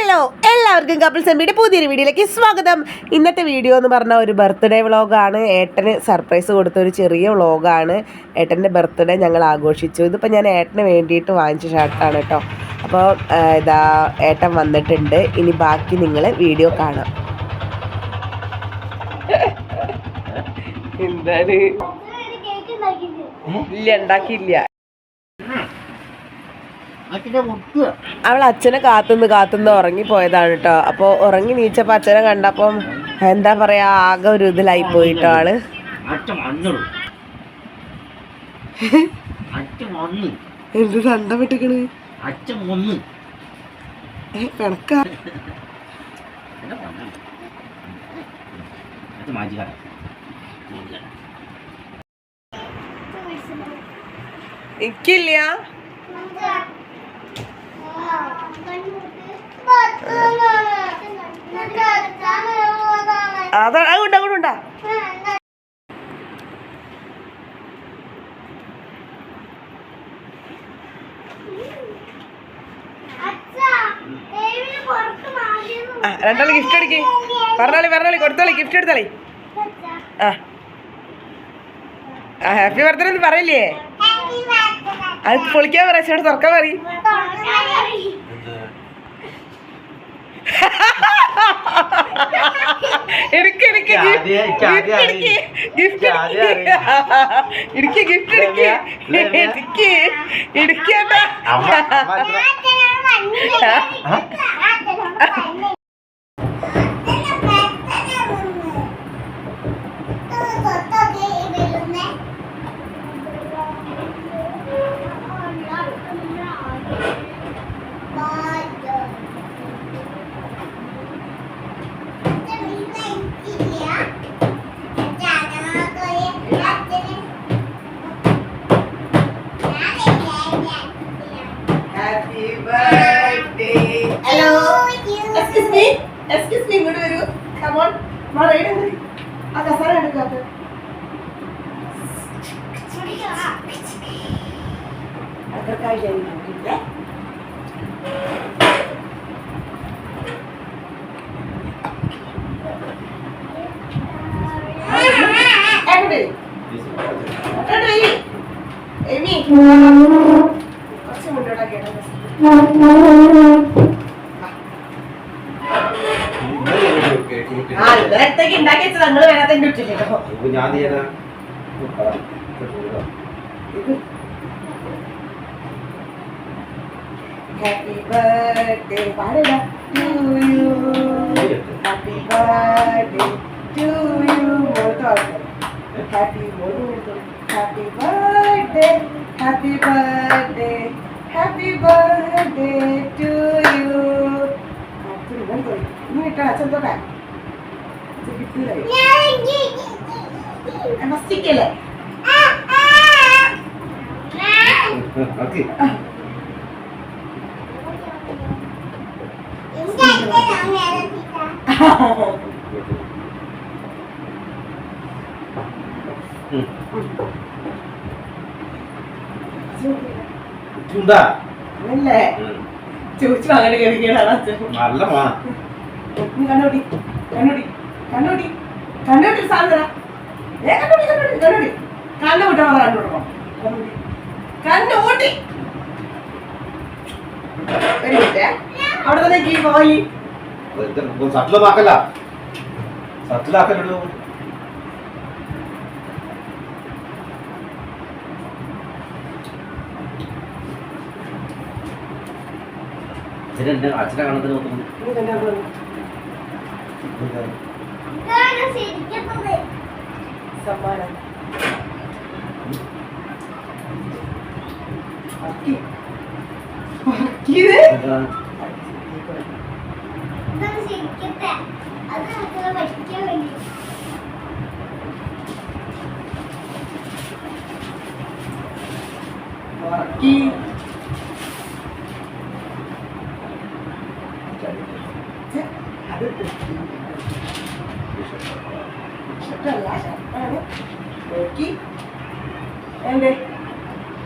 Hello എല്ലാവർക്കും couples എംബിയുടെ പുതിയൊരു വീഡിയോയിലേക്ക് സ്വാഗതം. ഇന്നത്തെ വീഡിയോ എന്ന് പറഞ്ഞാൽ ഒരു ബർത്ത്ഡേ വ്ളോഗാണ്. ഏട്ടന് സർപ്രൈസ് കൊടുത്ത ഒരു ചെറിയ വ്ളോഗാണ്. ഏട്ടൻ്റെ ബർത്ത്ഡേ ഞങ്ങൾ ആഘോഷിച്ചു. ഇതിപ്പോൾ ഞാൻ ഏട്ടന് വേണ്ടിയിട്ട് വാങ്ങിച്ച ഷർട്ടാണ് കേട്ടോ. അപ്പോൾ ഇതാ ഏട്ടൻ വന്നിട്ടുണ്ട്. ഇനി ബാക്കി നിങ്ങൾ വീഡിയോ കാണാം. എന്താണ്? ഇല്ല, ഉണ്ടാക്കിയില്ല. അവൾ അച്ഛനെ കാത്തുനിന്ന് ഉറങ്ങിപ്പോയതാണ് കേട്ടോ. അപ്പോൾ ഉറങ്ങി നീച്ചപ്പോൾ അച്ഛനെ കണ്ടപ്പം എന്താ പറയാ, ആകെ ഒരു ഇതിലായി പോയിട്ടോ ആള്. എന്ത് തണ്ട വിട്ടിക്കണ് കണക്കാ. എനിക്കില്ല. അതുകൊണ്ടാ രണ്ടാള് ഗിഫ്റ്റ് അടിക്ക്. പറഞ്ഞോളി കൊടുത്തോളി, ഗിഫ്റ്റ് എടുത്തോളി. ആ ഹാപ്പി ബർത്ത്ഡേ എന്ന് പറയില്ലേ? അത് പൊളിക്കാൻ പറയാ, ചേട്ടാ തുറക്കാൻ പറയും. Excuse me, ഇങ്ങോട്ട് വരൂ. Come on. ആ കസാര എടുക്കാത്ത കുറച്ച് മുന്നോട്ടാക്കിയാണ്. ഇന്നലത്തേക്ക് ഉണ്ടാക്കി വെച്ചത് നിങ്ങൾ വരാതെ ഇട്ടില്ലല്ലോ. ഹാപ്പി ബർത്ത്ഡേ പാടില്ല. To you happy birthday to you. Happy happy birthday happy birthday happy birthday to you. ഇനി ഇട്ടാ അച്ഛൻ തൊട്ടാ മസ്തിക്കല്ലേ? ചോദിച്ചു അങ്ങനെ കേൾക്കുകയാണ് കണ്ണോടി കണ്ണോടി കണ്ണോടി കണ്ണോടി സാധന കണ്ണോടി കണ്ണോടി കണ്ണോടി കണ്ണോട്ടാ കണ്ണോട്ടോ കണ്ണോട്ടി അവിടെ തന്നെ പോയി സട്ടിലാക്കല്ലോ. അച്ഛനെ കാണത്തിന് നോക്കുന്നു. സമ്മാനം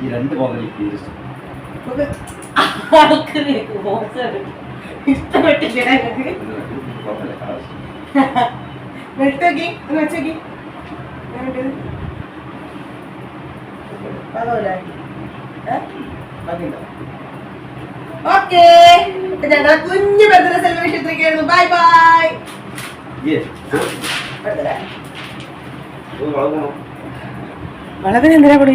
ഈ രണ്ട് പോകലി ഇഷ്ടപ്പെട്ടില്ല വെട്ടോക്കി വെച്ചോക്കി ഓക്കെ ഞങ്ങളെ കുഞ്ഞു ബർത്ത്ഡേ സെലിബ്രേഷൻ ഇത്രയൊക്കെയായിരുന്നു. Bye bye. വളവിന് എന്തിനാ പൊടി?